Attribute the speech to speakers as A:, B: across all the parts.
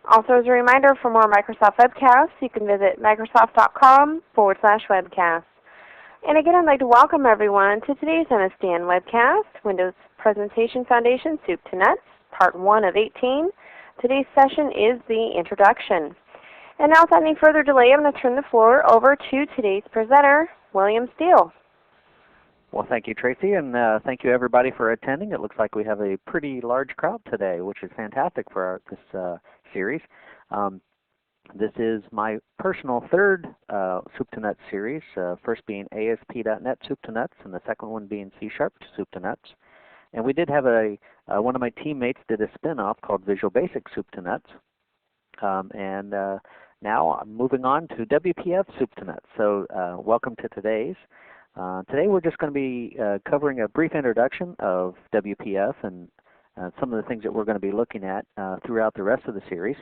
A: Also, as a reminder, for more Microsoft Webcasts, you can visit microsoft.com/webcast. And again, I'd like to welcome everyone to today's Msdn Webcast, Windows Presentation Foundation, Soup to Nuts, Part 1 of 18. Today's session is the introduction. And now, without any further delay, I'm going to turn the floor over to today's presenter, William Steele.
B: Well, thank you, Tracy, and thank you, everybody, for attending. It looks like we have a pretty large crowd today, which is fantastic for this series. This is my personal third Soup to Nuts series, first being ASP.NET Soup to Nuts, and the second one being C# Soup to Nuts. And we did have one of my teammates did a spin-off called Visual Basic Soup to Nuts. Now I'm moving on to WPF Soup to Nuts. So welcome to today's. Today we're just going to be covering a brief introduction of WPF and some of the things that we're going to be looking at throughout the rest of the series.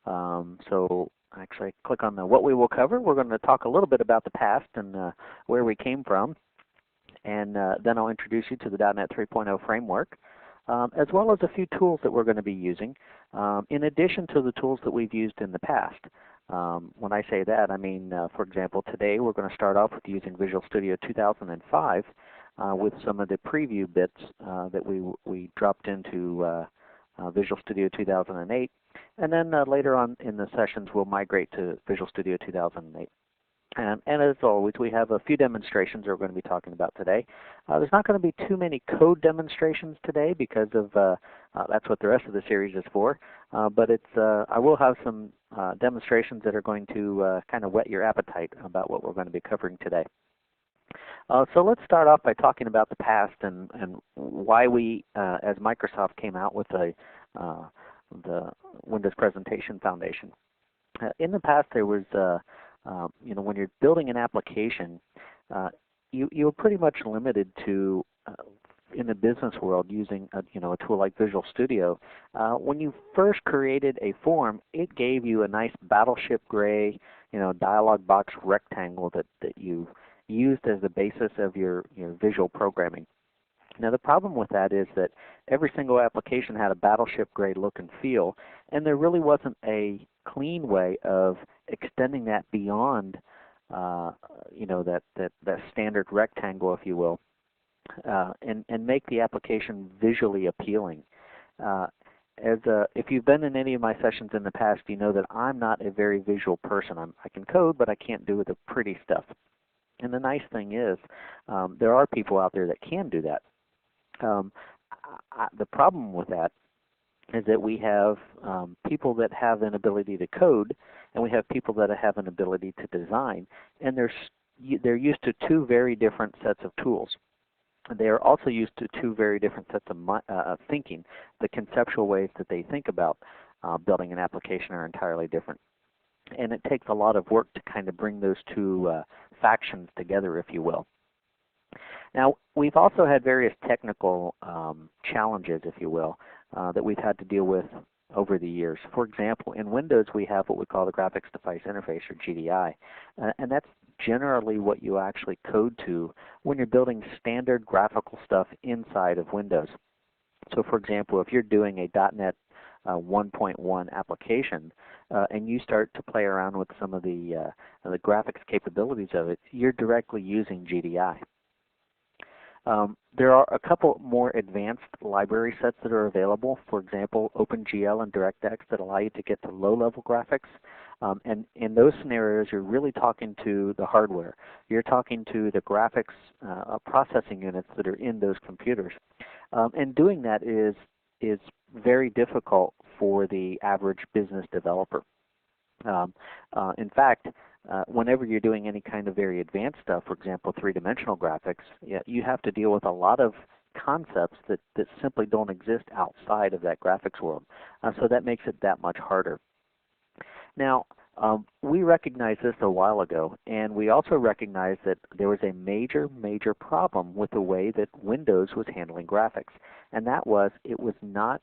B: So actually click on what we will cover. We're going to talk a little bit about the past and where we came from. And then I'll introduce you to the .NET 3.0 framework, as well as a few tools that we're going to be using, in addition to the tools that we've used in the past. When I say that, I mean, for example, today we're going to start off with using Visual Studio 2005 with some of the preview bits that we dropped into Visual Studio 2008. And then later on in the sessions, we'll migrate to Visual Studio 2008. And as always, we have a few demonstrations that we're going to be talking about today. There's not going to be too many code demonstrations today because of that's what the rest of the series is for. But I will have some demonstrations that are going to kind of whet your appetite about what we're going to be covering today. So let's start off by talking about the past and why we, as Microsoft, came out with the Windows Presentation Foundation. In the past, there was when you're building an application, you're pretty much limited to, in the business world, using a tool like Visual Studio. When you first created a form, it gave you a nice battleship gray, dialog box rectangle that you used as the basis of your visual programming. Now the problem with that is that every single application had a battleship gray look and feel, and there really wasn't a clean way of extending that beyond that standard rectangle, if you will, and make the application visually appealing. If you've been in any of my sessions in the past, you know that I'm not a very visual person. I can code, but I can't do the pretty stuff. And the nice thing is, there are people out there that can do that. The problem with that is that we have people that have an ability to code, and we have people that have an ability to design, and they're used to two very different sets of tools. They are also used to two very different sets of thinking. The conceptual ways that they think about building an application are entirely different. And it takes a lot of work to kind of bring those two factions together, if you will. Now, we've also had various technical challenges, if you will, that we've had to deal with over the years. For example, in Windows, we have what we call the Graphics Device Interface, or GDI, and that's generally what you actually code to when you're building standard graphical stuff inside of Windows. So, for example, if you're doing a .NET 1.1 application and you start to play around with some of the graphics capabilities of it, you're directly using GDI. There are a couple more advanced library sets that are available. For example, OpenGL and DirectX that allow you to get to low-level graphics. And in those scenarios, you're really talking to the hardware. You're talking to the graphics processing units that are in those computers. And doing that is very difficult for the average business developer. In fact, whenever you're doing any kind of very advanced stuff, for example, three-dimensional graphics, you have to deal with a lot of concepts that simply don't exist outside of that graphics world. So that makes it that much harder. Now, we recognized this a while ago, and we also recognized that there was a major, major problem with the way that Windows was handling graphics, and that was it was not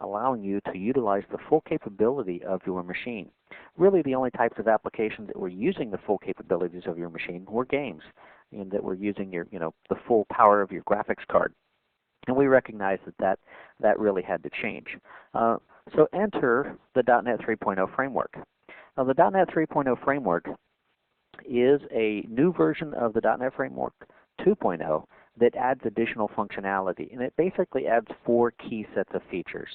B: allowing you to utilize the full capability of your machine. Really, the only types of applications that were using the full capabilities of your machine were games, and that were using your, the full power of your graphics card. And we recognized that really had to change. So enter the .NET 3.0 framework. Now the .NET 3.0 framework is a new version of the .NET Framework 2.0 that adds additional functionality, and it basically adds 4 key sets of features.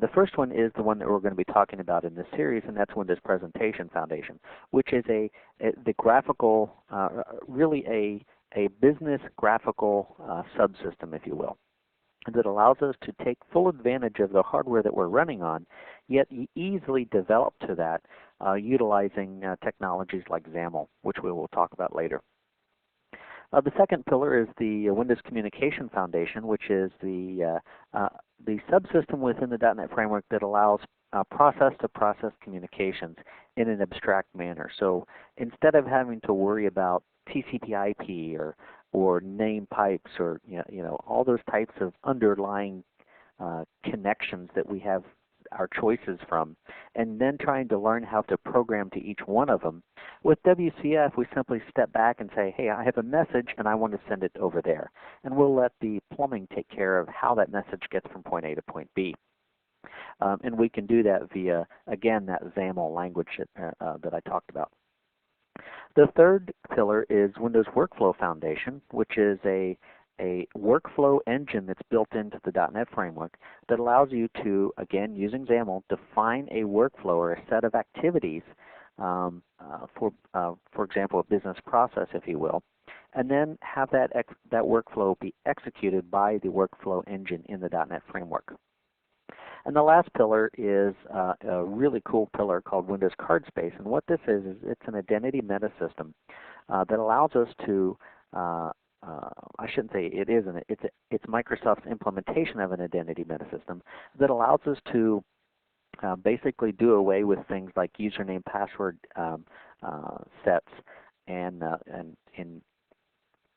B: The first one is the one that we're going to be talking about in this series, and that's Windows Presentation Foundation, which is the graphical, really a business graphical subsystem, if you will, that allows us to take full advantage of the hardware that we're running on, yet easily develop to that utilizing technologies like XAML, which we will talk about later. The second pillar is the Windows Communication Foundation, which is the subsystem within the .NET Framework that allows process-to-process communications in an abstract manner. So instead of having to worry about TCP/IP or name pipes or all those types of underlying connections that we have our choices from, and then trying to learn how to program to each one of them. With WCF, we simply step back and say, hey, I have a message and I want to send it over there. And we'll let the plumbing take care of how that message gets from point A to point B. And we can do that via, again, that XAML language that I talked about. The third pillar is Windows Workflow Foundation, which is a workflow engine that's built into the .NET Framework that allows you to, again, using XAML, define a workflow or a set of activities for example, a business process, if you will, and then have that workflow be executed by the workflow engine in the .NET Framework. And the last pillar is a really cool pillar called Windows Card Space. And what this is it's an identity meta system that allows us to, I shouldn't say it isn't, it's Microsoft's implementation of an identity meta system that allows us to basically do away with things like username, password sets, and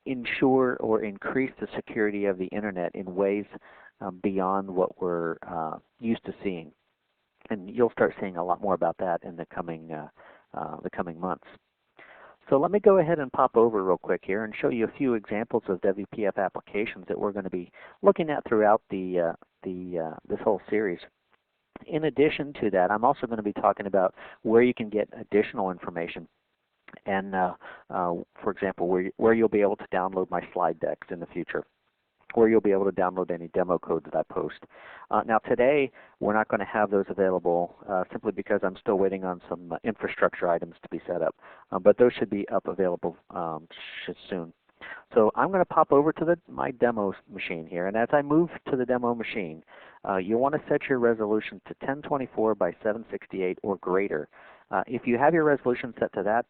B: ensure or increase the security of the Internet in ways beyond what we're used to seeing. And you'll start seeing a lot more about that in the coming months. So let me go ahead and pop over real quick here and show you a few examples of WPF applications that we're going to be looking at throughout this whole series. In addition to that, I'm also going to be talking about where you can get additional information, and for example, where you'll be able to download my slide decks in the future, where you'll be able to download any demo code that I post. Now today, we're not going to have those available simply because I'm still waiting on some infrastructure items to be set up, but those should be available soon. So I'm going to pop over to my demo machine here, and as I move to the demo machine, you want to set your resolution to 1024 by 768 or greater. If you have your resolution set to that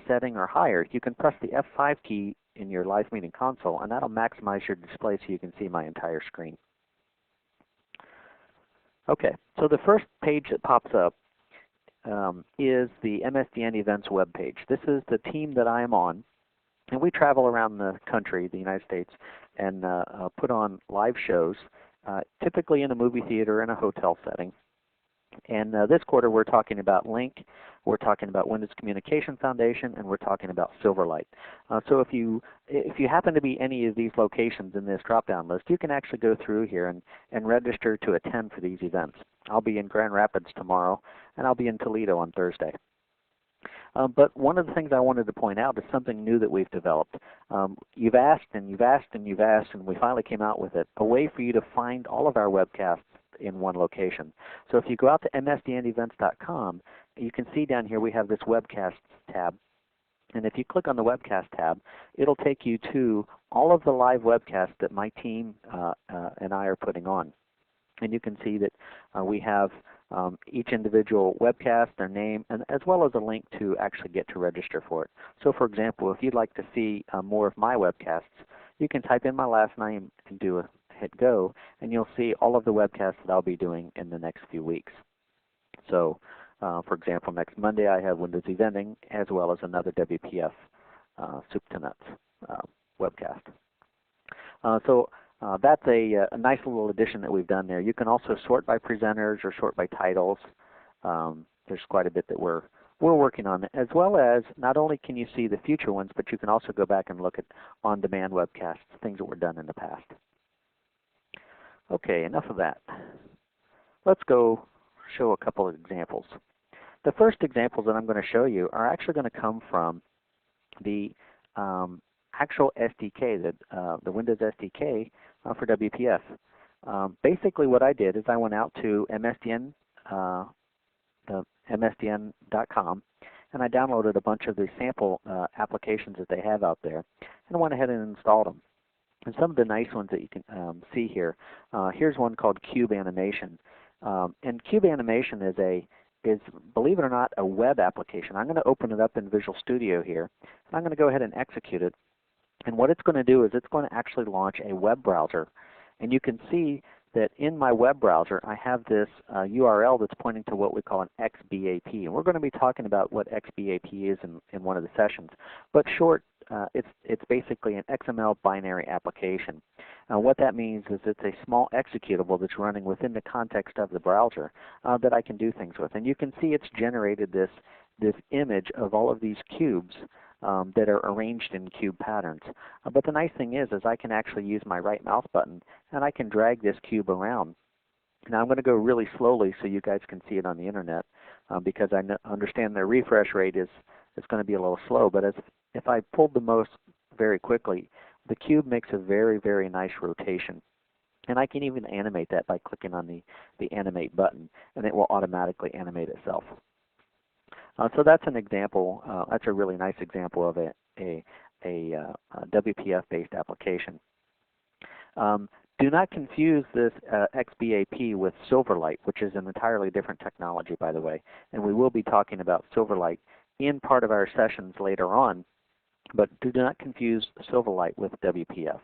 B: setting or higher, you can press the F5 key in your live meeting console, and that'll maximize your display so you can see my entire screen. Okay, so the first page that pops up is the Msdn events web page. This is the team that I am on. And we travel around the country, the United States, and put on live shows, typically in a movie theater in a hotel setting. And this quarter we're talking about Link, we're talking about Windows Communication Foundation, and we're talking about Silverlight. So if you happen to be any of these locations in this drop-down list, you can actually go through here and register to attend for these events. I'll be in Grand Rapids tomorrow, and I'll be in Toledo on Thursday. But one of the things I wanted to point out is something new that we've developed. You've asked and you've asked and you've asked, and we finally came out with it, a way for you to find all of our webcasts in one location. So if you go out to msdnevents.com, you can see down here we have this Webcasts tab. And if you click on the Webcast tab, it'll take you to all of the live webcasts that my team and I are putting on. And you can see that we have each individual webcast, their name, and as well as a link to actually get to register for it. So for example, if you'd like to see more of my webcasts, you can type in my last name and hit go, and you'll see all of the webcasts that I'll be doing in the next few weeks. So for example, next Monday I have Windows Eventing as well as another WPF Soup to Nuts webcast. That's a nice little addition that we've done there. You can also sort by presenters or sort by titles. There's quite a bit that we're working on, as well as not only can you see the future ones, but you can also go back and look at on-demand webcasts, things that were done in the past. Okay, enough of that. Let's go show a couple of examples. The first examples that I'm going to show you are actually going to come from the actual SDK, the Windows SDK for WPF. Basically what I did is I went out to Msdn, the Msdn.com, and I downloaded a bunch of the sample applications that they have out there, and I went ahead and installed them. And some of the nice ones that you can see here, here's one called Cube Animation. And Cube Animation is, believe it or not, a web application. I'm going to open it up in Visual Studio here, and I'm going to go ahead and execute it. And what it's going to do is it's going to actually launch a web browser. And you can see that in my web browser I have this URL that's pointing to what we call an XBAP. And we're going to be talking about what XBAP is in one of the sessions. But short, it's basically an XML binary application. What that means is it's a small executable that's running within the context of the browser that I can do things with. And you can see it's generated this image of all of these cubes that are arranged in cube patterns. But the nice thing is I can actually use my right mouse button and I can drag this cube around. Now I'm going to go really slowly so you guys can see it on the internet because I understand the refresh rate is going to be a little slow. But if I pulled the mouse very quickly, the cube makes a very, very nice rotation. And I can even animate that by clicking on the animate button, and it will automatically animate itself. So that's an example. That's a really nice example of a WPF-based application. Do not confuse this XBAP with Silverlight, which is an entirely different technology, by the way. And we will be talking about Silverlight in part of our sessions later on. But do not confuse Silverlight with WPF.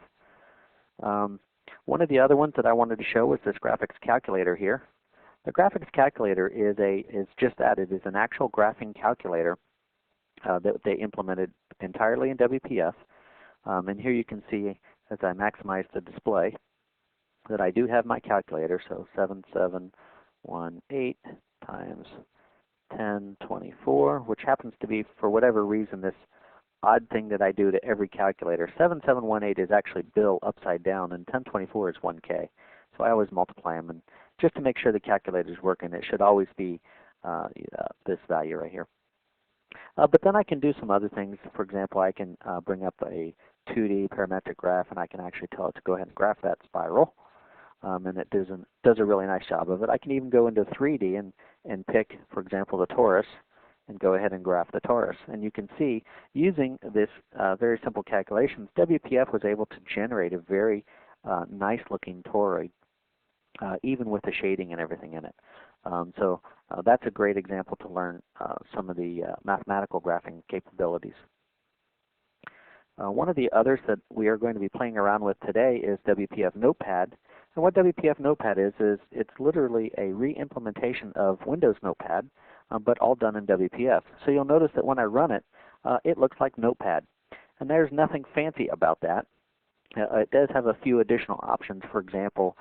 B: One of the other ones that I wanted to show is this graphics calculator here. The graphics calculator is just that. It is an actual graphing calculator that they implemented entirely in WPF. And here you can see, as I maximize the display, that I do have my calculator. So 7718 times 1024, which happens to be, for whatever reason, this odd thing that I do to every calculator. 7718 is actually bill upside down, and 1024 is 1K. So I always multiply them, and just to make sure the calculator is working, it should always be this value right here. But then I can do some other things. For example, I can bring up a 2D parametric graph, and I can actually tell it to go ahead and graph that spiral. And it does a really nice job of it. I can even go into 3D and pick, for example, the torus, and go ahead and graph the torus. And you can see, using this very simple calculations, WPF was able to generate a very nice-looking toroid, even with the shading and everything in it. So that's a great example to learn some of the mathematical graphing capabilities. One of the others that we are going to be playing around with today is WPF Notepad. And what WPF Notepad is it's literally a re-implementation of Windows Notepad, but all done in WPF. So you'll notice that when I run it, it looks like Notepad. And there's nothing fancy about that. It does have a few additional options. For example,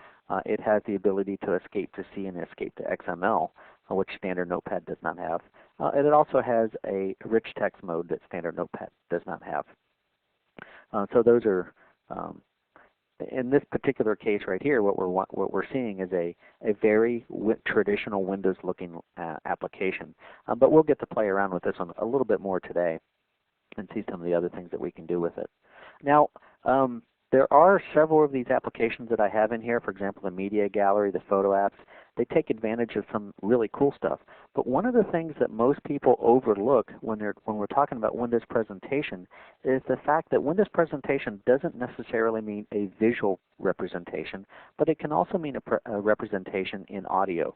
B: it has the ability to escape to C and escape to XML, which standard Notepad does not have. And it also has a rich text mode that standard Notepad does not have. So those are, in this particular case right here, what we're seeing is a very traditional Windows-looking application. But we'll get to play around with this one a little bit more today and see some of the other things that we can do with it. Now, there are several of these applications that I have in here. For example, the media gallery, the photo apps. They take advantage of some really cool stuff. But one of the things that most people overlook when we're talking about Windows presentation is the fact that Windows presentation doesn't necessarily mean a visual representation, but it can also mean a representation in audio.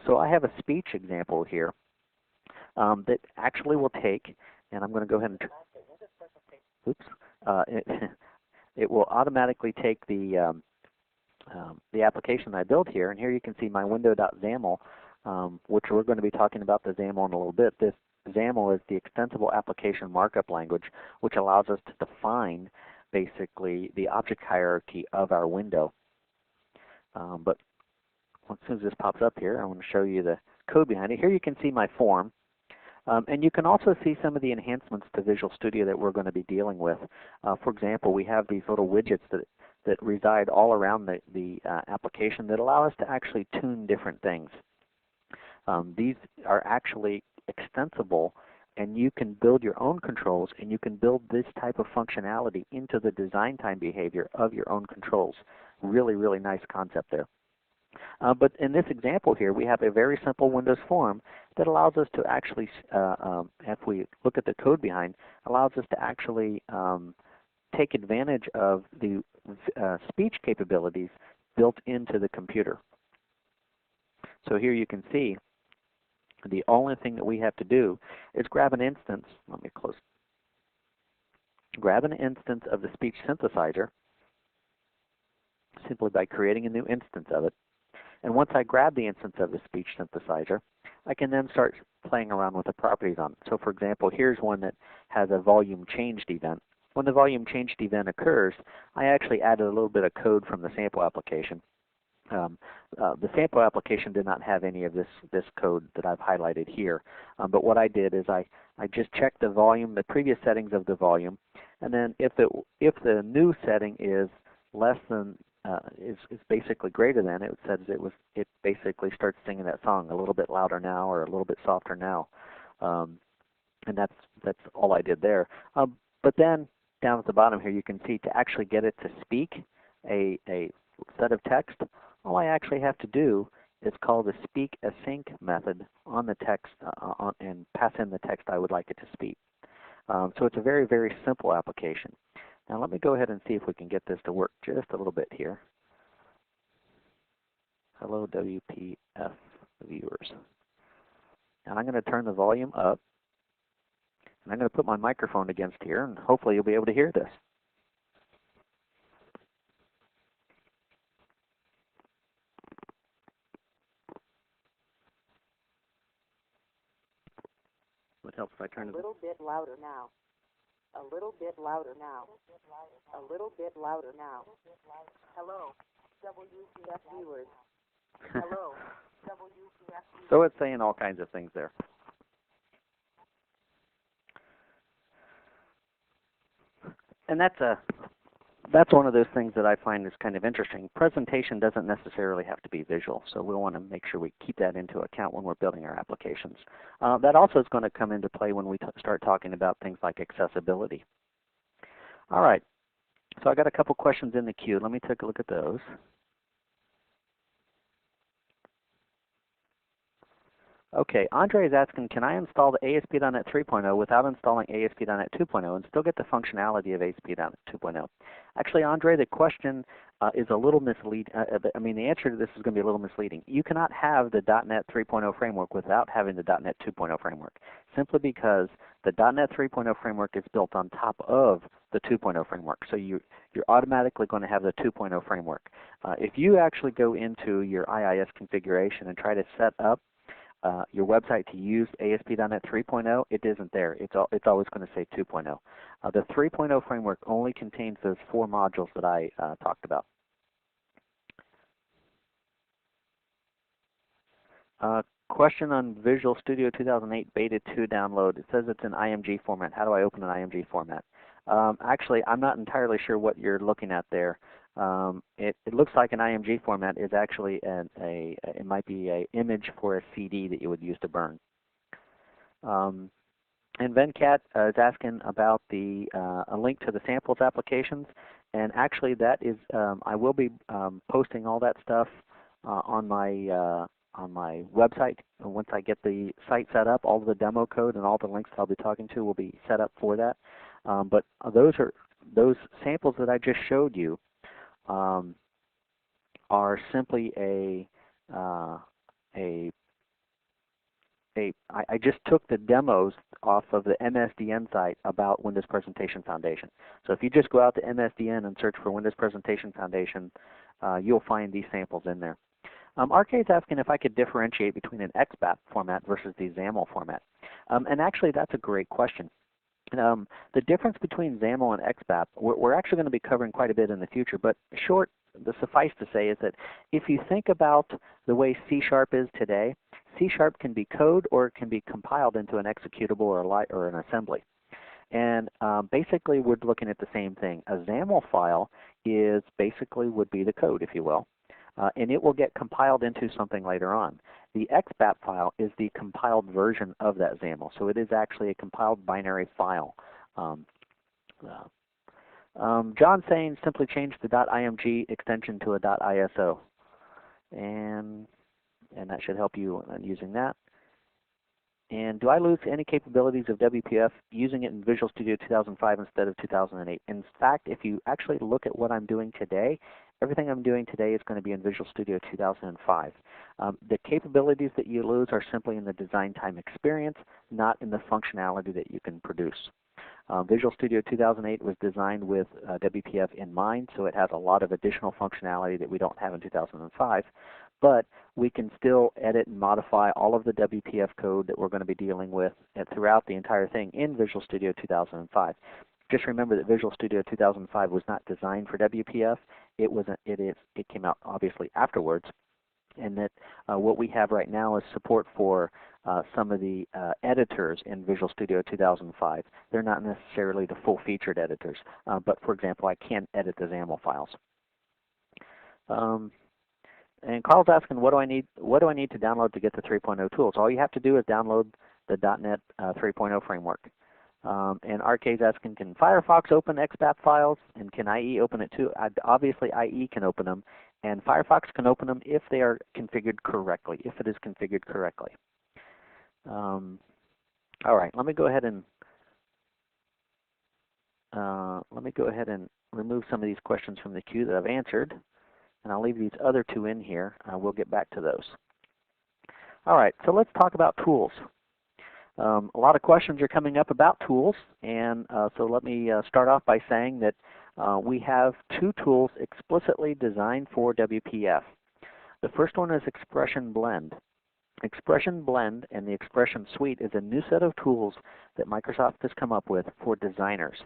B: So I have a speech example here that actually will take, and I'm going to go ahead and, it will automatically take the application I built here, and here you can see my window.xaml, which we're going to be talking about the XAML in a little bit. This XAML is the extensible application markup language, which allows us to define basically the object hierarchy of our window. But as soon as this pops up here, I want to show you the code behind it. Here you can see my form. And you can also see some of the enhancements to Visual Studio that we're going to be dealing with. For example, we have these little widgets that reside all around the application that allow us to actually tune different things. These are actually extensible, and you can build your own controls, and you can build this type of functionality into the design time behavior of your own controls. Really, really nice concept there. But in this example here, we have a very simple Windows form that allows us to actually, if we look at the code behind, allows us to actually take advantage of the speech capabilities built into the computer. So here you can see the only thing that we have to do is grab an instance. Let me close. Grab an instance of the speech synthesizer simply by creating a new instance of it. And once I grab the instance of the speech synthesizer, I can then start playing around with the properties on it. So for example, here's one that has a volume changed event. When the volume changed event occurs, I actually added a little bit of code from the sample application. The sample application did not have any of this code that I've highlighted here. But what I did is I just checked the volume, the previous settings of the volume, and then if the new setting is less than is basically greater than, it says it basically starts singing that song a little bit louder now or a little bit softer now, and that's all I did there. But then down at the bottom here, you can see to actually get it to speak a set of text, all I actually have to do is call the speak async method on the text and pass in the text I would like it to speak. So it's a very, very simple application. Now let me go ahead and see if we can get this to work just a little bit here. Hello WPF viewers. And I'm going to turn the volume up. And I'm going to put my microphone against here, and hopefully you'll be able to hear this. What helps if I turn it up?
C: A little bit louder now. A little bit louder now. A little bit louder now. Hello, WPF viewers. Hello, WPF viewers.
B: So it's saying all kinds of things there. And that's one of those things that I find is kind of interesting. Presentation doesn't necessarily have to be visual, so we'll want to make sure we keep that into account when we're building our applications. That also is going to come into play when we start talking about things like accessibility. All right, so I got a couple questions in the queue. Let me take a look at those. Okay, Andre is asking, can I install the ASP.NET 3.0 without installing ASP.NET 2.0 and still get the functionality of ASP.NET 2.0? Actually, Andre, the question is a little misleading. The answer to this is going to be a little misleading. You cannot have the .NET 3.0 framework without having the .NET 2.0 framework, simply because the .NET 3.0 framework is built on top of the 2.0 framework. So you're automatically going to have the 2.0 framework. If you actually go into your IIS configuration and try to set up your website to use ASP.NET 3.0, it isn't there. It's always going to say 2.0. The 3.0 framework only contains those 4 modules that I talked about. Question on Visual Studio 2008 Beta 2 download. It says it's in IMG format. How do I open an IMG format? Actually, I'm not entirely sure what you're looking at there. It looks like an IMG format is actually it might be an image for a CD that you would use to burn. And Venkat is asking about a link to the samples applications, and actually that is I will be posting all that stuff on my website. And once I get the site set up, all of the demo code and all the links I'll be talking to will be set up for that. But those samples that I just showed you are simply I just took the demos off of the Msdn site about Windows Presentation Foundation. So if you just go out to Msdn and search for Windows Presentation Foundation, you'll find these samples in there. RK is asking if I could differentiate between an XBAP format versus the XAML format. And actually, that's a great question. The difference between XAML and XBAP, we're actually going to be covering quite a bit in the future, but the suffice to say is that if you think about the way C# is today, C# can be code or it can be compiled into an executable or an assembly. And basically we're looking at the same thing. A XAML file would be the code, if you will. and it will get compiled into something later on. The XBAP file is the compiled version of that XAML, so it is actually a compiled binary file. John's saying simply change the .img extension to a .iso, and that should help you using that. And do I lose any capabilities of WPF using it in Visual Studio 2005 instead of 2008? In fact, if you actually look at what I'm doing today, everything I'm doing today is going to be in Visual Studio 2005. The capabilities that you lose are simply in the design time experience, not in the functionality that you can produce. Visual Studio 2008 was designed with WPF in mind, so it has a lot of additional functionality that we don't have in 2005. But we can still edit and modify all of the WPF code that we're going to be dealing with throughout the entire thing in Visual Studio 2005. Just remember that Visual Studio 2005 was not designed for WPF. It came out obviously afterwards, and that what we have right now is support for some of the editors in Visual Studio 2005. They're not necessarily the full-featured editors, but for example, I can edit the XAML files. And Carl's asking, what do I need to download to get the 3.0 tools? All you have to do is download the .NET 3.0 framework. And RK's asking, can Firefox open XBAP files, and can IE open it too? Obviously, IE can open them, and Firefox can open them if they are configured correctly, if it is configured correctly. All right, let me go ahead and remove some of these questions from the queue that I've answered. And I'll leave these other two in here. We'll get back to those. All right, so let's talk about tools. A lot of questions are coming up about tools, and so let me start off by saying that we have two tools explicitly designed for WPF. The first one is Expression Blend. Expression Blend and the Expression Suite is a new set of tools that Microsoft has come up with for designers,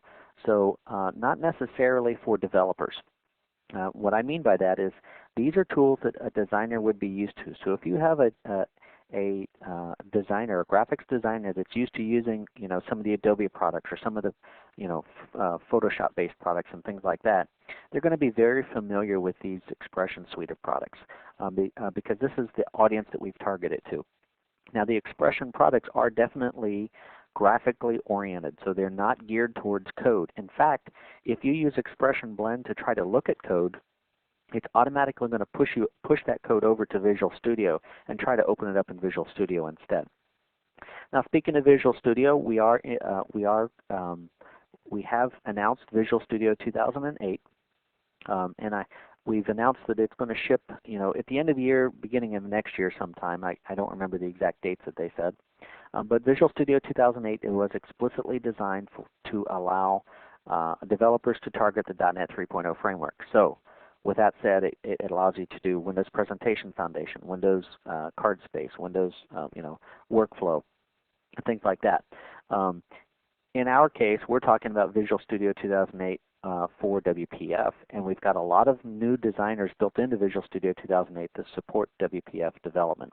B: so not necessarily for developers. What I mean by that is these are tools that a designer would be used to. So if you have a designer, a graphics designer that's used to using, some of the Adobe products or some of the, Photoshop-based products and things like that, they're going to be very familiar with these Expression Suite of products because this is the audience that we've targeted to. Now, the Expression products are definitely graphically oriented, so they're not geared towards code. In fact, if you use Expression Blend to try to look at code, it's automatically going to push that code over to Visual Studio and try to open it up in Visual Studio instead. Now, speaking of Visual Studio, we have announced Visual Studio 2008, and we've announced that it's going to ship, at the end of the year, beginning of next year sometime. I don't remember the exact dates that they said. But Visual Studio 2008, it was explicitly designed to allow developers to target the .NET 3.0 framework. So, with that said, it allows you to do Windows Presentation Foundation, Windows Card Space, Windows Workflow, and things like that. In our case, we're talking about Visual Studio 2008 for WPF, and we've got a lot of new designers built into Visual Studio 2008 to support WPF development.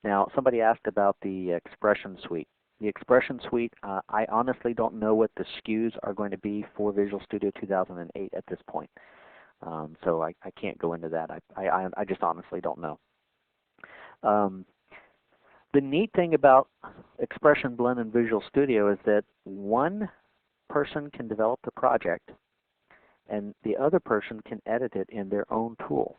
B: Now, somebody asked about the Expression Suite. The Expression Suite, I honestly don't know what the SKUs are going to be for Visual Studio 2008 at this point. So I can't go into that. I just honestly don't know. The neat thing about Expression Blend and Visual Studio is that one person can develop the project and the other person can edit it in their own tool.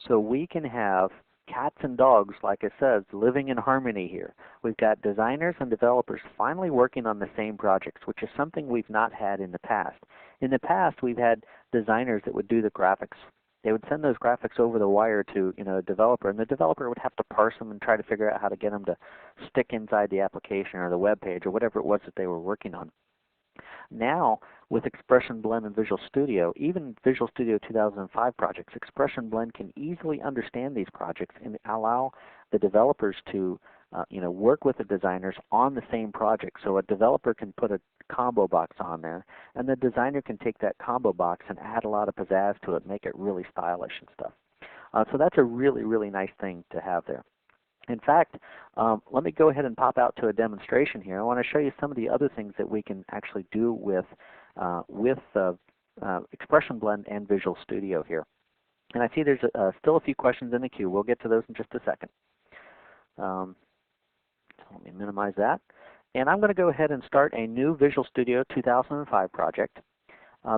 B: So we can have cats and dogs, like it says, living in harmony here. We've got designers and developers finally working on the same projects, which is something we've not had in the past. In the past, we've had designers that would do the graphics. They would send those graphics over the wire to a developer, and the developer would have to parse them and try to figure out how to get them to stick inside the application or the web page or whatever it was that they were working on. Now, with Expression Blend and Visual Studio, even Visual Studio 2005 projects, Expression Blend can easily understand these projects and allow the developers to work with the designers on the same project. So a developer can put a combo box on there, and the designer can take that combo box and add a lot of pizzazz to it, make it really stylish and stuff. So that's a really, really nice thing to have there. In fact, let me go ahead and pop out to a demonstration here. I want to show you some of the other things that we can actually do with Expression Blend and Visual Studio here. And I see there's still a few questions in the queue. We'll get to those in just a second. So let me minimize that. And I'm going to go ahead and start a new Visual Studio 2005 project.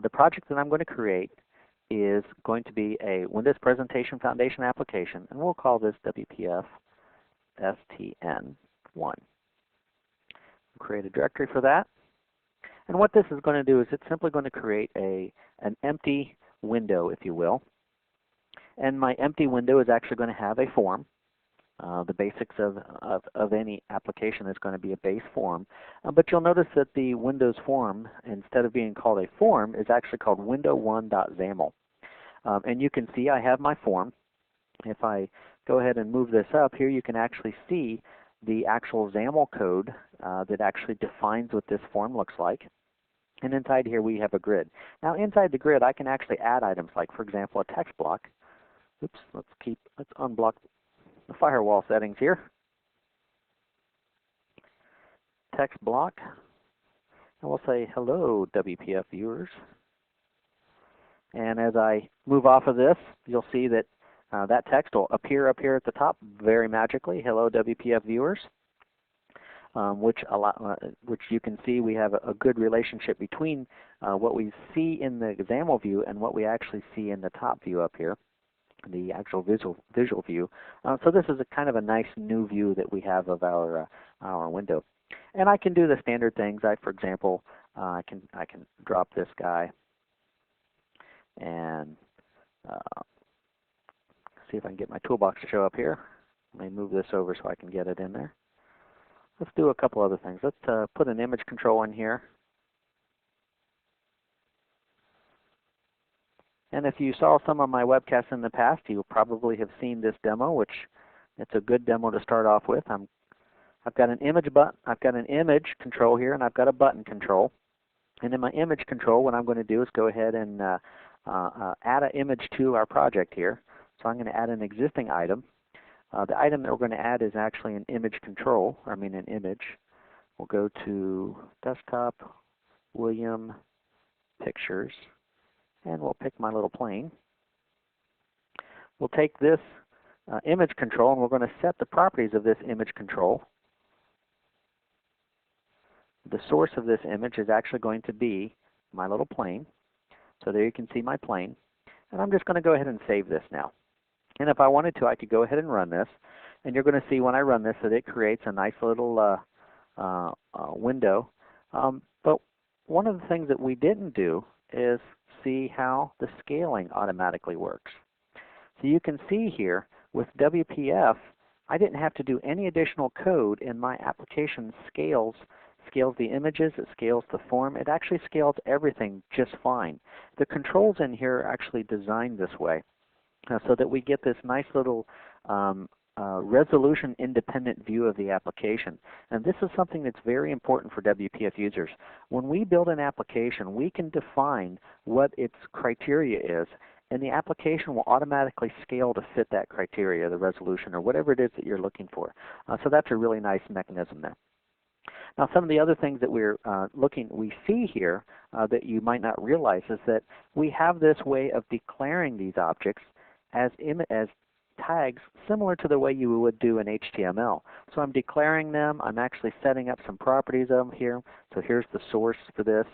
B: The project that I'm going to create is going to be a Windows Presentation Foundation application, and we'll call this WPF STN1. Create a directory for that. And what this is going to do is it's simply going to create an empty window, if you will. And my empty window is actually going to have a form. The basics of any application is going to be a base form. But you'll notice that the Windows form, instead of being called a form, is actually called window1.xaml. And you can see I have my form. If I go ahead and move this up, here you can actually see the actual XAML code that actually defines what this form looks like. And inside here we have a grid. Now inside the grid I can actually add items like, for example, a text block. Oops, let's unblock the firewall settings here. Text block. And we'll say, hello WPF viewers. And as I move off of this, you'll see that that text will appear up here at the top very magically. Hello WPF viewers. Which you can see we have a good relationship between what we see in the XAML view and what we actually see in the top view up here, the actual visual view. So this is a kind of a nice new view that we have of our window. And I can do the standard things. For example, I can drop this guy and see if I can get my toolbox to show up here. Let me move this over so I can get it in there. Let's do a couple other things. Let's put an image control in here. And if you saw some of my webcasts in the past, you probably have seen this demo, which it's a good demo to start off with. I've got an image control here, and I've got a button control. And in my image control, what I'm going to do is go ahead and add an image to our project here. So I'm going to add an existing item. The item that we're going to add is actually an image control, an image. We'll go to Desktop, William, Pictures, and we'll pick my little plane. We'll take this image control and we're going to set the properties of this image control. The source of this image is actually going to be my little plane. So there you can see my plane. And I'm just going to go ahead and save this now. And if I wanted to, I could go ahead and run this. And you're going to see when I run this that it creates a nice little window. But one of the things that we didn't do is see how the scaling automatically works. So you can see here with WPF, I didn't have to do any additional code, and my application scales the images, it scales the form, it actually scales everything just fine. The controls in here are actually designed this way so that we get this nice little resolution independent view of the application. And this is something that's very important for WPF users. When we build an application, we can define what its criteria is, and the application will automatically scale to fit that criteria, the resolution, or whatever it is that you're looking for. So that's a really nice mechanism there. Now, some of the other things that we see here that you might not realize is that we have this way of declaring these objects as tags similar to the way you would do in HTML. So I'm declaring them. I'm actually setting up some properties of them here. So here's the source for this.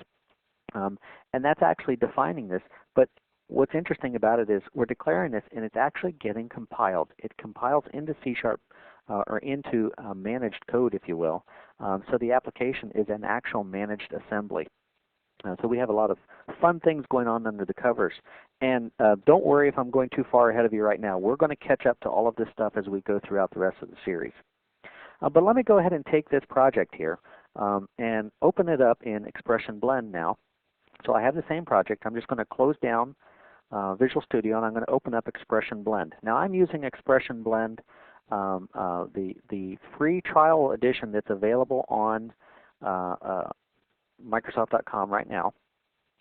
B: And that's actually defining this. But what's interesting about it is we're declaring this, and it's actually getting compiled. It compiles into C# or into managed code, if you will. So the application is an actual managed assembly. So we have a lot of fun things going on under the covers. And don't worry if I'm going too far ahead of you right now. We're going to catch up to all of this stuff as we go throughout the rest of the series. But let me go ahead and take this project here and open it up in Expression Blend now. So I have the same project. I'm just going to close down Visual Studio, and I'm going to open up Expression Blend. Now I'm using Expression Blend, the free trial edition that's available on Microsoft.com right now.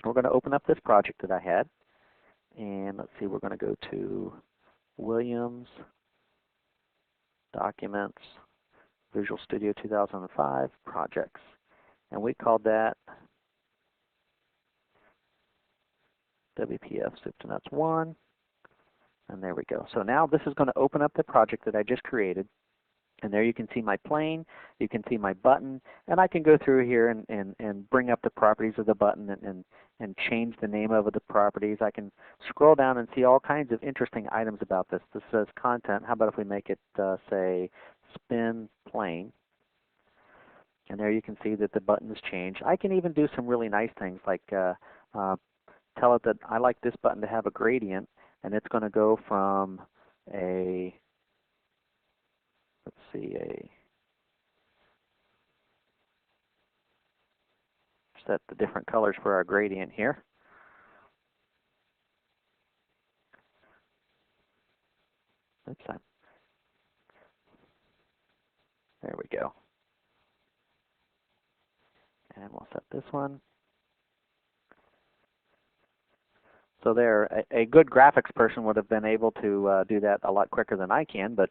B: We're going to open up this project that I had, and let's see, we're going to go to Williams, Documents, Visual Studio 2005, Projects, and we called that WPF Soup to Nuts 1, And there we go. So now this is going to open up the project that I just created. And there you can see my plane, you can see my button, and I can go through here and bring up the properties of the button and change the name of the properties. I can scroll down and see all kinds of interesting items about this. This says content. How about if we make it, say, spin plane? And there you can see that the buttons change. I can even do some really nice things like tell it that I like this button to have a gradient, and it's going to go from a, let's see, set the different colors for our gradient here. Oops, there we go. And we'll set this one. So there, a good graphics person would have been able to do that a lot quicker than I can, but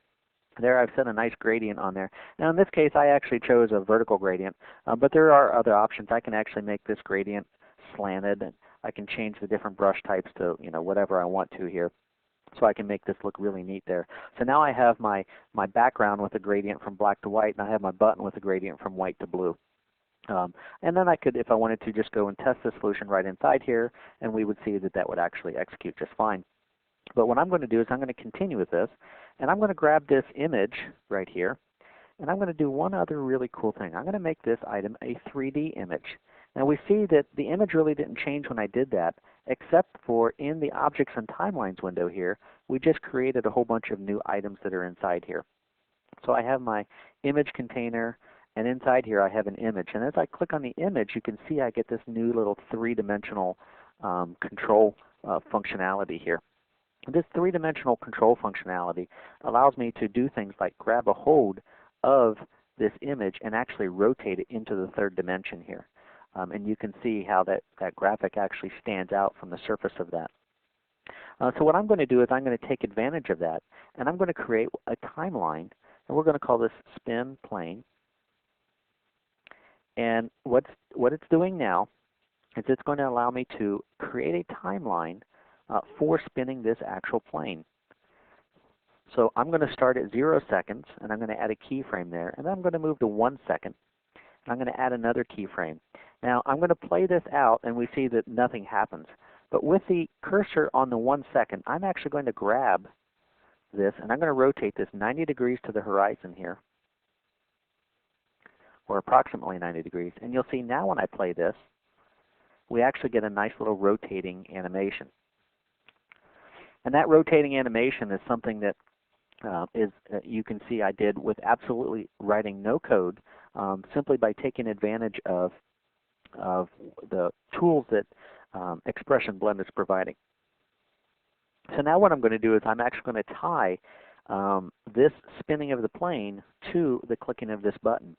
B: there I've set a nice gradient on there. Now in this case I actually chose a vertical gradient, but there are other options. I can actually make this gradient slanted, and I can change the different brush types to whatever I want to here. So I can make this look really neat there. So now I have my background with a gradient from black to white, and I have my button with a gradient from white to blue. And then I could, if I wanted to, just go and test the solution right inside here, and we would see that that would actually execute just fine. But what I'm going to do is I'm going to continue with this, and I'm going to grab this image right here, and I'm going to do one other really cool thing. I'm going to make this item a 3D image. Now we see that the image really didn't change when I did that, except for in the Objects and Timelines window here, we just created a whole bunch of new items that are inside here. So I have my image container, and inside here I have an image. And as I click on the image, you can see I get this new little three-dimensional control functionality here. This three-dimensional control functionality allows me to do things like grab a hold of this image and actually rotate it into the third dimension here. And you can see how that graphic actually stands out from the surface of that. So what I'm going to do is I'm going to take advantage of that, and I'm going to create a timeline, and we're going to call this spin plane. And what it's doing now is it's going to allow me to create a timeline for spinning this actual plane. So I'm going to start at 0 seconds, and I'm going to add a keyframe there, and then I'm going to move to 1 second, and I'm going to add another keyframe. Now I'm going to play this out, and we see that nothing happens. But with the cursor on the 1 second, I'm actually going to grab this, and I'm going to rotate this 90 degrees to the horizon here, or approximately 90 degrees. And you'll see now when I play this, we actually get a nice little rotating animation. And that rotating animation is something that you can see I did with absolutely writing no code, simply by taking advantage of the tools that Expression Blend is providing. So now what I'm going to do is I'm actually going to tie this spinning of the plane to the clicking of this button.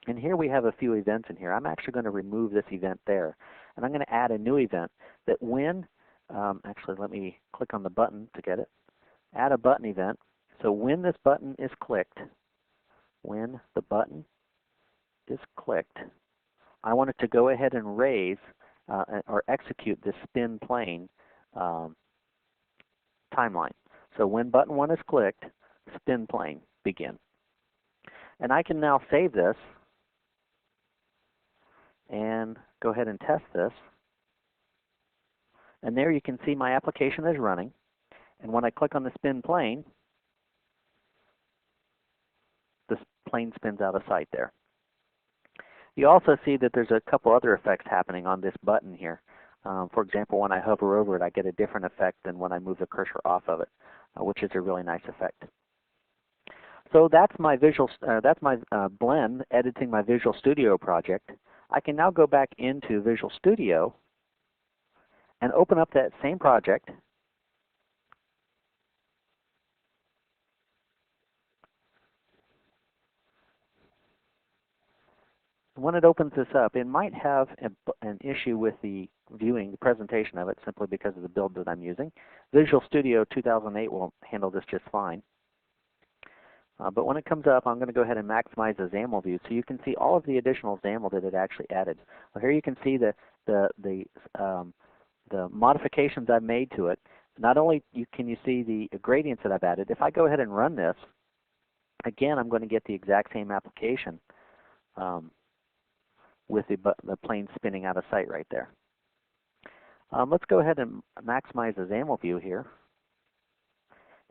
B: And here we have a few events in here. I'm actually going to remove this event there. And I'm going to add a new event that when, actually let me click on the button to get it, add a button event. So when this button is clicked, when the button is clicked, I want it to go ahead and raise or execute this spin plane timeline. So when button 1 is clicked, spin plane begin. And I can now save this and go ahead and test this. And there you can see my application is running. And when I click on the spin plane, this plane spins out of sight there. You also see that there's a couple other effects happening on this button here. For example, when I hover over it, I get a different effect than when I move the cursor off of it, which is a really nice effect. So that's my Blend editing my Visual Studio project. I can now go back into Visual Studio and open up that same project. When it opens this up, it might have an issue with the viewing, the presentation of it, simply because of the build that I'm using. Visual Studio 2008 will handle this just fine. But when it comes up, I'm going to go ahead and maximize the XAML view so you can see all of the additional XAML that it actually added. Well, here you can see the modifications I've made to it. not only can you see the gradients that I've added, if I go ahead and run this, again, I'm going to get the exact same application with the plane spinning out of sight right there. Let's go ahead and maximize the XAML view here.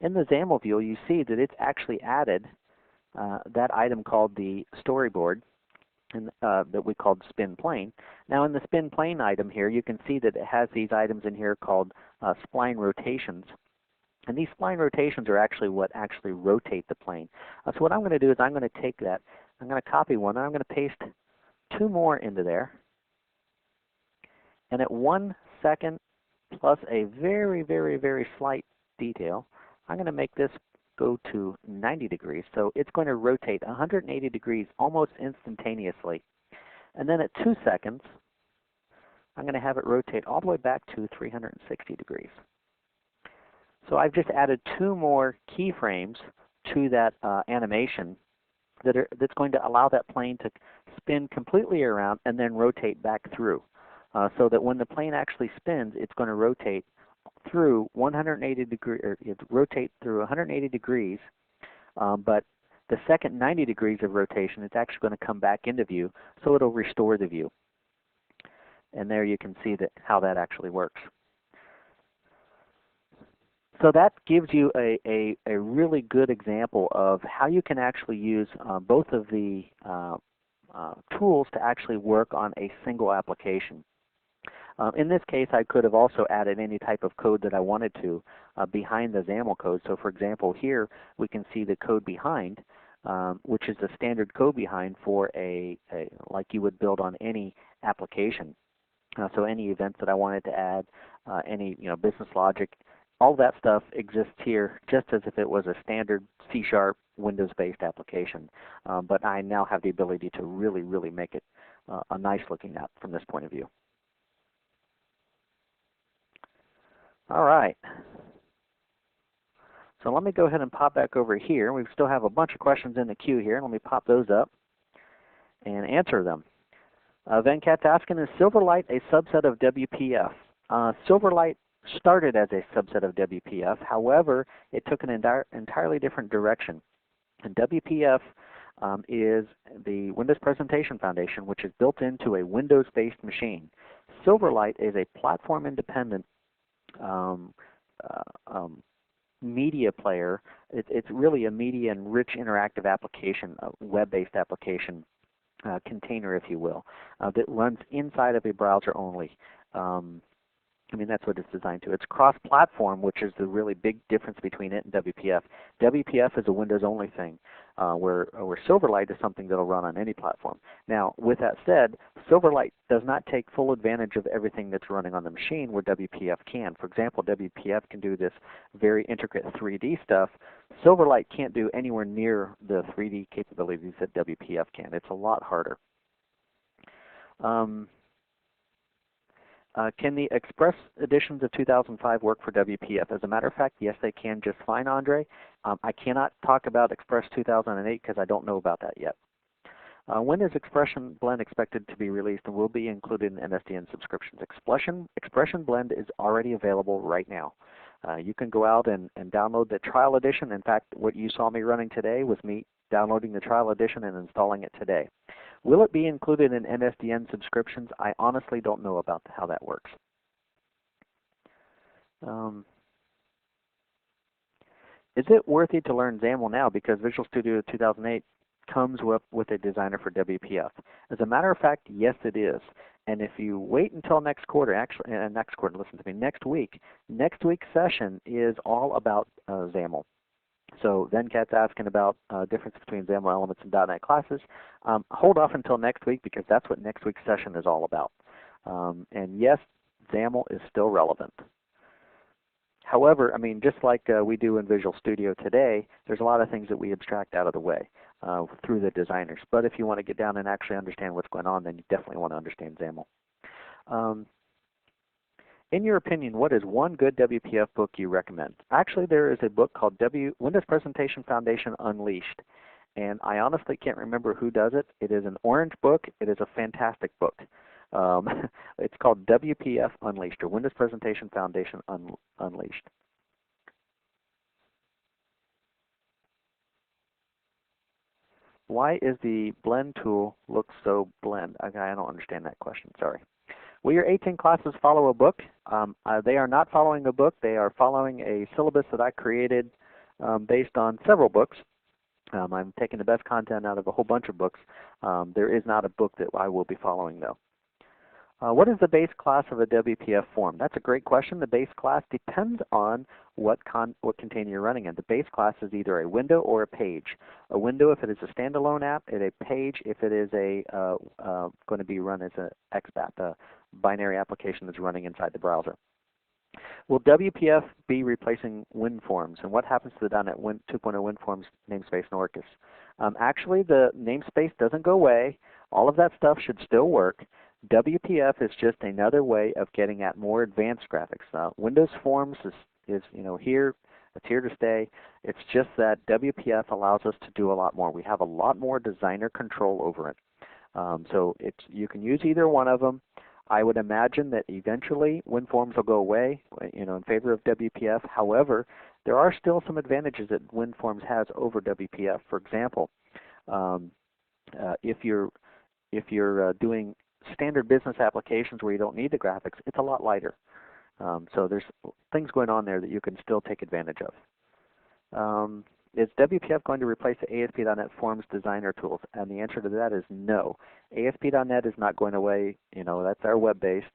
B: In the XAML view, you see that it's actually added that item called the storyboard, and that we called spin plane. Now in the spin plane item here, you can see that it has these items in here called spline rotations. And these spline rotations are actually what actually rotate the plane. So what I'm going to do is I'm going to take that, I'm going to copy one, and I'm going to paste two more into there. And at 1 second plus a very, very, very slight detail, I'm going to make this go to 90 degrees. So it's going to rotate 180 degrees almost instantaneously. And then at 2 seconds, I'm going to have it rotate all the way back to 360 degrees. So I've just added two more keyframes to that animation that's going to allow that plane to spin completely around and then rotate back through. So that when the plane actually spins, it's going to rotate through 180 degrees, rotate through 180 degrees, but the second 90 degrees of rotation, it's actually going to come back into view, so it'll restore the view. And there you can see how that actually works. So that gives you a really good example of how you can actually use both of the tools to actually work on a single application. In this case, I could have also added any type of code that I wanted to behind the XAML code. So for example, here we can see the code behind, which is the standard code behind for like you would build on any application. So any events that I wanted to add, any business logic, all that stuff exists here just as if it was a standard C# Windows-based application. But I now have the ability to really, really make it a nice looking app from this point of view. All right. So let me go ahead and pop back over here. We still have a bunch of questions in the queue here. Let me pop those up and answer them. Venkat's asking, is Silverlight a subset of WPF? Silverlight started as a subset of WPF. However, it took an entirely different direction. And WPF is the Windows Presentation Foundation, which is built into a Windows-based machine. Silverlight is a platform-independent media player. It's really a media and rich interactive application, a web-based application container, if you will, that runs inside of a browser only. That's what it's designed to. It's cross-platform, which is the really big difference between it and WPF. WPF is a Windows-only thing, where Silverlight is something that will run on any platform. Now, with that said, Silverlight does not take full advantage of everything that's running on the machine where WPF can. For example, WPF can do this very intricate 3D stuff. Silverlight can't do anywhere near the 3D capabilities that WPF can. It's a lot harder. Can the Express editions of 2005 work for WPF? As a matter of fact, yes, they can just fine, Andre. I cannot talk about Express 2008 because I don't know about that yet. When is Expression Blend expected to be released and will be included in Msdn subscriptions? Expression Blend is already available right now. You can go out and download the trial edition. In fact, what you saw me running today was me downloading the trial edition and installing it today. Will it be included in Msdn subscriptions? I honestly don't know about how that works. Is it worthy to learn XAML now because Visual Studio 2008 comes with a designer for WPF? As a matter of fact, yes, it is. And if you wait until next quarter, listen to me, next week's session is all about XAML. So Venkat's asking about difference between XAML elements and .NET classes. Hold off until next week because that's what next week's session is all about. And yes, XAML is still relevant. However, just like we do in Visual Studio today, there's a lot of things that we abstract out of the way through the designers. But if you want to get down and actually understand what's going on, then you definitely want to understand XAML. In your opinion, what is one good WPF book you recommend? Actually, there is a book called Windows Presentation Foundation Unleashed, and I honestly can't remember who does it. It is an orange book. It is a fantastic book. It's called WPF Unleashed, or Windows Presentation Foundation Unleashed. Why is the blend tool look so blend? Okay, I don't understand that question, sorry. Will your 18 classes follow a book? They are not following a book. They are following a syllabus that I created based on several books. I'm taking the best content out of a whole bunch of books. There is not a book that I will be following, though. What is the base class of a WPF form? That's a great question. The base class depends on what container you're running in. The base class is either a window or a page. A window if it is a standalone app, and a page if it is going to be run as an XBAP, a binary application that's running inside the browser. Will WPF be replacing WinForms? And what happens to the .NET 2.0 WinForms namespace in Orcus? Actually, the namespace doesn't go away. All of that stuff should still work. WPF is just another way of getting at more advanced graphics. Windows Forms is here. It's here to stay. It's just that WPF allows us to do a lot more. We have a lot more designer control over it. So you can use either one of them. I would imagine that eventually WinForms will go away, in favor of WPF. However, there are still some advantages that WinForms has over WPF. For example, if you're doing standard business applications where you don't need the graphics, it's a lot lighter. So there's things going on there that you can still take advantage of. Is WPF going to replace the ASP.NET Forms designer tools? And the answer to that is no. ASP.NET is not going away. That's our web-based.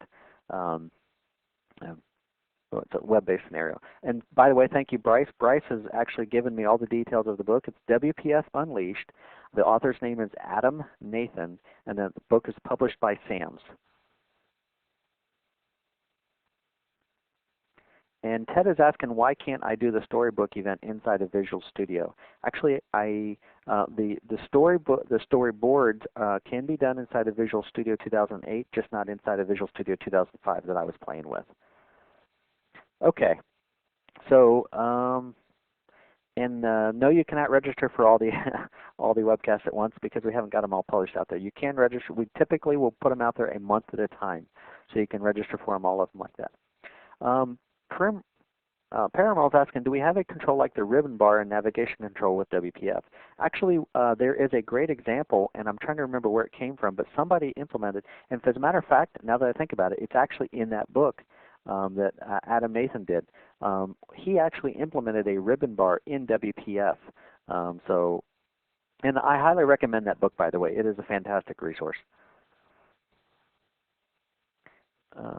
B: It's a web-based scenario. And by the way, thank you, Bryce. Bryce has actually given me all the details of the book. It's WPF Unleashed. The author's name is Adam Nathan, and the book is published by SAMS. And Ted is asking, why can't I do the storybook event inside of Visual Studio? Actually, the storyboards can be done inside of Visual Studio 2008, just not inside of Visual Studio 2005 that I was playing with. Okay, so no, you cannot register for all the all the webcasts at once because we haven't got them all published out there. You can register. We typically will put them out there a month at a time, so you can register for them, all of them like that. Paramal is asking, do we have a control like the ribbon bar and navigation control with WPF? Actually, there is a great example, and I'm trying to remember where it came from, but somebody implemented, and as a matter of fact, now that I think about it, it's actually in that book that Adam Nathan did. He actually implemented a ribbon bar in WPF. And I highly recommend that book, by the way. It is a fantastic resource.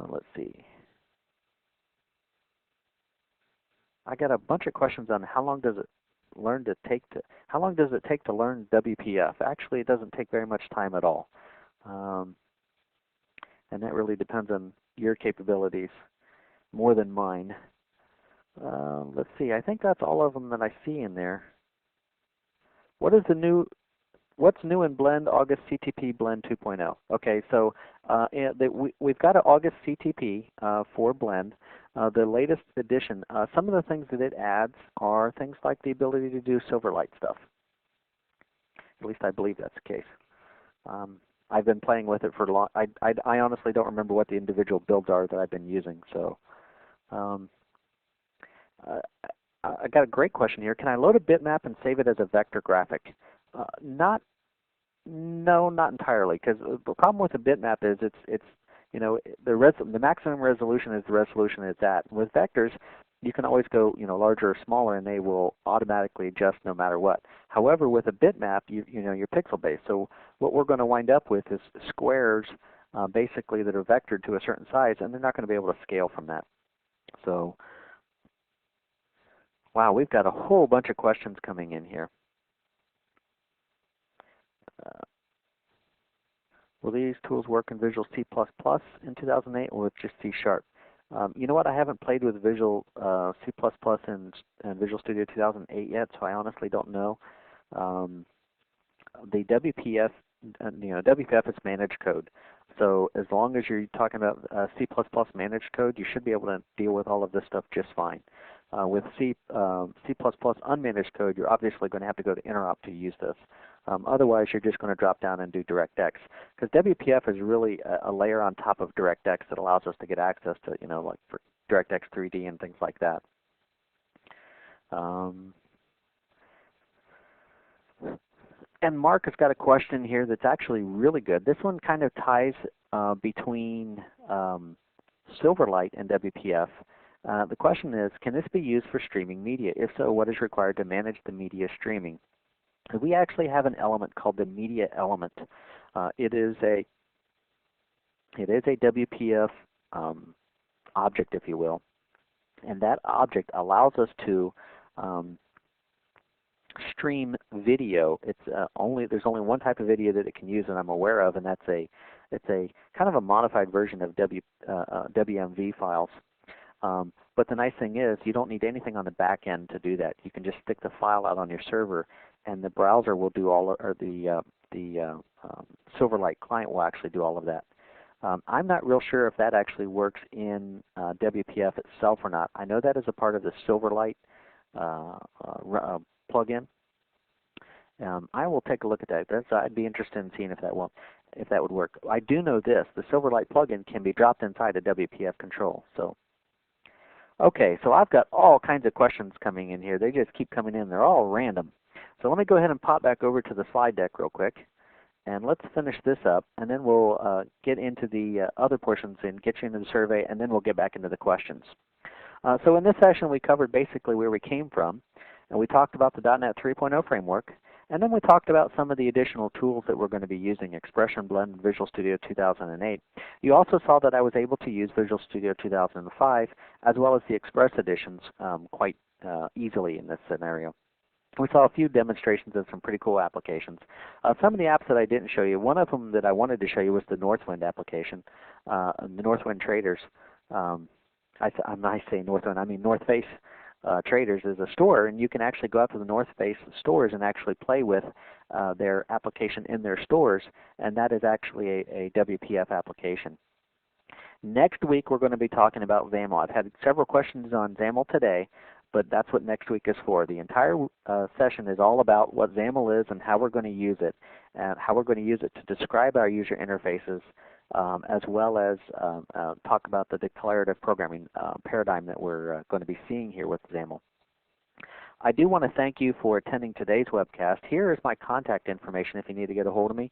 B: Let's see. I got a bunch of questions on how long does it take to learn WPF? Actually, it doesn't take very much time at all, and that really depends on your capabilities more than mine. Let's see. I think that's all of them that I see in there. What's new in Blend August CTP Blend 2.0? Okay, so we've got an August CTP for Blend. The latest edition, some of the things that it adds are things like the ability to do Silverlight stuff. At least I believe that's the case. I've been playing with it for long. I honestly don't remember what the individual builds are that I've been using. So I got a great question here. Can I load a bitmap and save it as a vector graphic? No, not entirely, because the problem with a bitmap is it's the maximum resolution is the resolution it's at. With vectors, you can always go larger or smaller, and they will automatically adjust no matter what. However, with a bitmap, you're pixel based. So what we're going to wind up with is squares, basically that are vectored to a certain size, and they're not going to be able to scale from that. So, wow, we've got a whole bunch of questions coming in here. Will these tools work in Visual C++ in 2008 or with just C#? You know what? I haven't played with Visual C++ and Visual Studio 2008 yet, so I honestly don't know. The WPF, WPF is managed code. So as long as you're talking about C++ managed code, you should be able to deal with all of this stuff just fine. With C++ unmanaged code, you're obviously going to have to go to interop to use this. Otherwise, you're just going to drop down and do DirectX, because WPF is really a layer on top of DirectX that allows us to get access to, like for DirectX 3D and things like that. And Mark has got a question here that's actually really good. This one kind of ties between Silverlight and WPF. The question is, can this be used for streaming media? If so, what is required to manage the media streaming? We actually have an element called the media element. It is a WPF object, if you will, and that object allows us to stream video. There's only one type of video that it can use that I'm aware of, and it's a kind of a modified version of WMV files. But the nice thing is, you don't need anything on the back end to do that. You can just stick the file out on your server, and the browser will do all, or the Silverlight client will actually do all of that. I'm not real sure if that actually works in WPF itself or not. I know that is a part of the Silverlight plugin. I will take a look at that. I'd be interested in seeing if that would work. I do know this: the Silverlight plugin can be dropped inside a WPF control. So, okay, so I've got all kinds of questions coming in here. They just keep coming in. They're all random. So let me go ahead and pop back over to the slide deck real quick, and let's finish this up, and then we'll get into the other portions and get you into the survey, and then we'll get back into the questions. So in this session, we covered basically where we came from, and we talked about the .NET 3.0 framework, and then we talked about some of the additional tools that we're going to be using, Expression, Blend, and Visual Studio 2008. You also saw that I was able to use Visual Studio 2005 as well as the Express editions quite easily in this scenario. We saw a few demonstrations of some pretty cool applications. Some of the apps that I didn't show you, one of them that I wanted to show you was the Northwind application, the Northwind Traders. I say Northwind, I mean North Face Traders is a store, and you can actually go out to the North Face stores and actually play with their application in their stores, and that is actually a WPF application. Next week we're going to be talking about XAML. I've had several questions on XAML today, but that's what next week is for. The entire session is all about what XAML is and how we're going to use it, and how we're going to use it to describe our user interfaces, as well as talk about the declarative programming paradigm that we're going to be seeing here with XAML. I do want to thank you for attending today's webcast. Here is my contact information if you need to get a hold of me.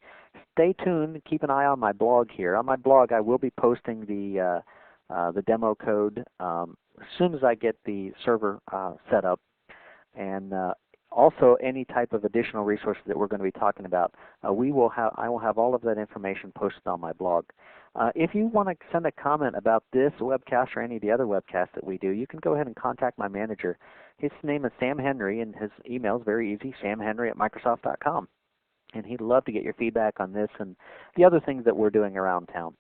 B: Stay tuned. Keep an eye on my blog here. On my blog, I will be posting the demo code as soon as I get the server set up, and also any type of additional resources that we're going to be talking about. I will have all of that information posted on my blog. If you want to send a comment about this webcast or any of the other webcasts that we do, you can go ahead and contact my manager. His name is Sam Henry, and his email is very easy, samhenry@microsoft.com. And he'd love to get your feedback on this and the other things that we're doing around town.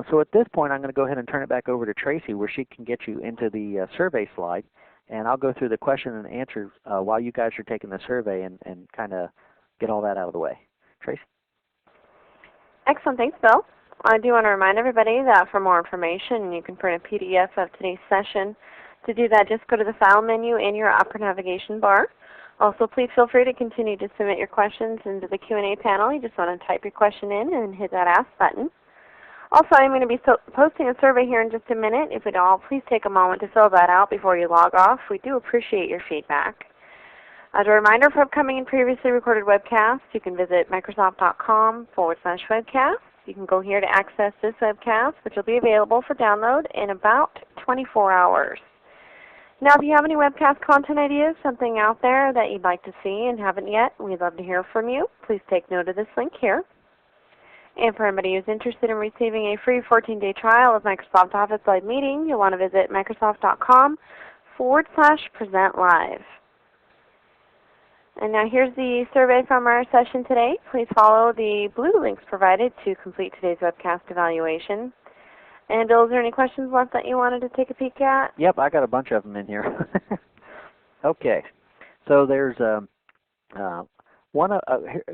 B: So at this point, I'm going to go ahead and turn it back over to Tracy, where she can get you into the survey slide, and I'll go through the question and answer while you guys are taking the survey and kind of get all that out of the way. Tracy?
A: Excellent. Thanks, Bill. I do want to remind everybody that for more information, you can print a PDF of today's session. To do that, just go to the File menu in your upper navigation bar. Also, please feel free to continue to submit your questions into the Q&A panel. You just want to type your question in and hit that Ask button. Also, I'm going to be posting a survey here in just a minute. If at all, please take a moment to fill that out before you log off. We do appreciate your feedback. As a reminder for upcoming and previously recorded webcasts, you can visit microsoft.com/webcast. You can go here to access this webcast, which will be available for download in about 24 hours. Now, if you have any webcast content ideas, something out there that you'd like to see and haven't yet, we'd love to hear from you. Please take note of this link here. And for anybody who's interested in receiving a free 14-day trial of Microsoft Office Live Meeting, you'll want to visit microsoft.com/presentlive. And now here's the survey from our session today. Please follow the blue links provided to complete today's webcast evaluation. And Bill, is there any questions left that you wanted to take a peek at?
B: Yep, I got a bunch of them in here. Okay, so there's a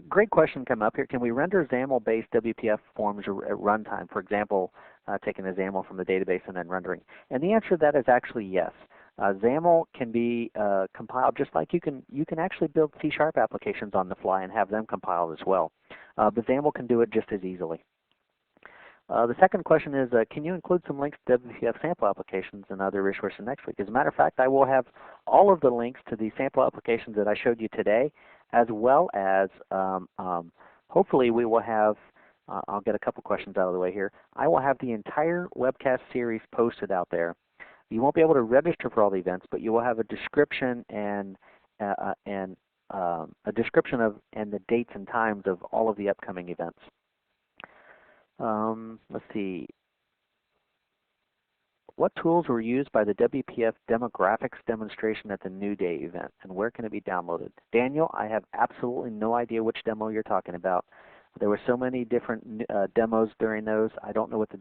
B: great question come up here. Can we render XAML-based WPF forms at runtime? For example, taking a XAML from the database and then rendering. And the answer to that is actually yes. XAML can be compiled just like you can actually build C# applications on the fly and have them compiled as well. But XAML can do it just as easily. The second question is, can you include some links to WPF sample applications and other resources next week? As a matter of fact, I will have all of the links to the sample applications that I showed you today, as well as hopefully we will have, I'll get a couple questions out of the way here. I will have the entire webcast series posted out there. You won't be able to register for all the events, but you will have a description and a description of and the dates and times of all of the upcoming events. Let's see. What tools were used by the WPF demographics demonstration at the New Day event, and where can it be downloaded? Daniel, I have absolutely no idea which demo you're talking about. There were so many different demos during those. I don't know what the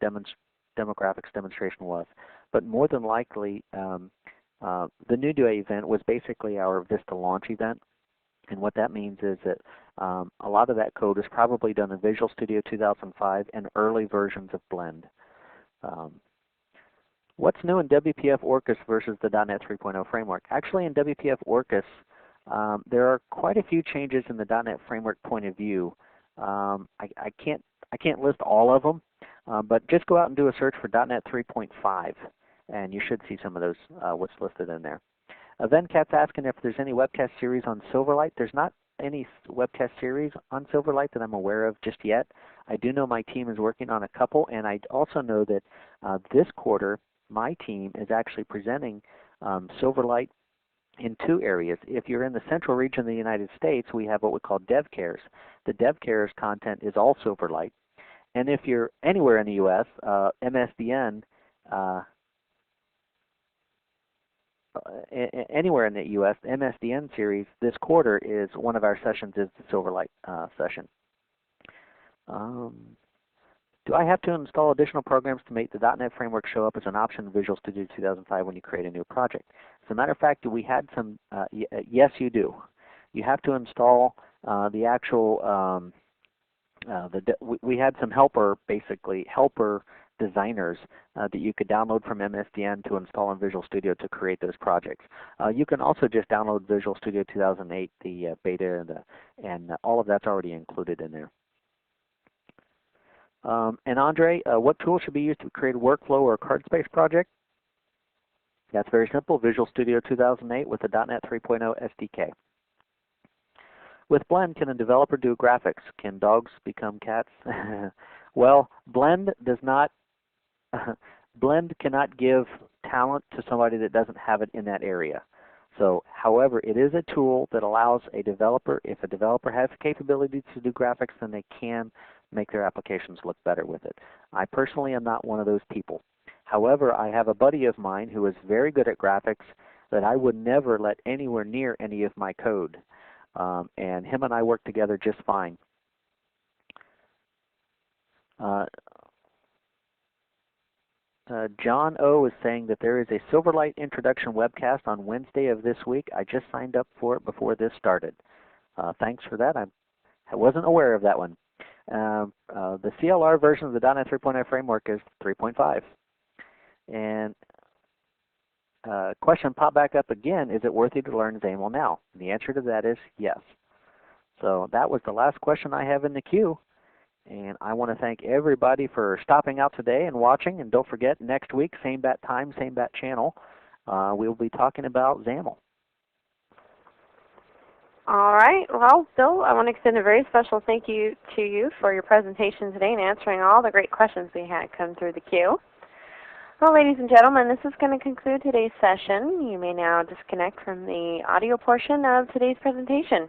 B: demographics demonstration was, but more than likely the New Day event was basically our Vista launch event, and what that means is that a lot of that code was probably done in Visual Studio 2005 and early versions of Blend. What's new in WPF Orcus versus the .NET 3.0 framework? Actually, in WPF Orcus, there are quite a few changes in the .NET framework point of view. I can't list all of them, but just go out and do a search for .NET 3.5, and you should see some of those what's listed in there. Vencat's asking if there's any webcast series on Silverlight. There's not any webcast series on Silverlight that I'm aware of just yet. I do know my team is working on a couple, and I also know that this quarter my team is actually presenting Silverlight in two areas. If you're in the central region of the United States, we have what we call DevCares. The DevCares content is all Silverlight. And if you're anywhere in the U.S., Msdn, anywhere in the U.S., the Msdn series this quarter is one of our sessions is the Silverlight session. Do I have to install additional programs to make the .NET framework show up as an option in Visual Studio 2005 when you create a new project? As a matter of fact, we had some, yes you do. You have to install the actual, we had some helper designers that you could download from MSDN to install in Visual Studio to create those projects. You can also just download Visual Studio 2008, the beta, and all of that's already included in there. And Andre, what tool should be used to create a workflow or a card space project? That's very simple, Visual Studio 2008 with the .NET 3.0 SDK. With Blend, can a developer do graphics? Can dogs become cats? Well, Blend does not, Blend cannot give talent to somebody that doesn't have it in that area. So, however, it is a tool that allows a developer, if a developer has the capability to do graphics, then they can make their applications look better with it. I personally am not one of those people. However, I have a buddy of mine who is very good at graphics that I would never let anywhere near any of my code. And him and I work together just fine. John O. is saying that there is a Silverlight introduction webcast on Wednesday of this week. I just signed up for it before this started. Thanks for that. I wasn't aware of that one. The CLR version of the .NET 3.0 framework is 3.5. And question popped back up again, is it worth it to learn XAML now? And the answer to that is yes. So that was the last question I have in the queue. And I want to thank everybody for stopping out today and watching. And don't forget, next week, same bat time, same bat channel, we'll be talking about XAML.
A: All right. Well, Bill, I want to extend a very special thank you to you for your presentation today and answering all the great questions we had come through the queue. Well, ladies and gentlemen, this is going to conclude today's session. You may now disconnect from the audio portion of today's presentation.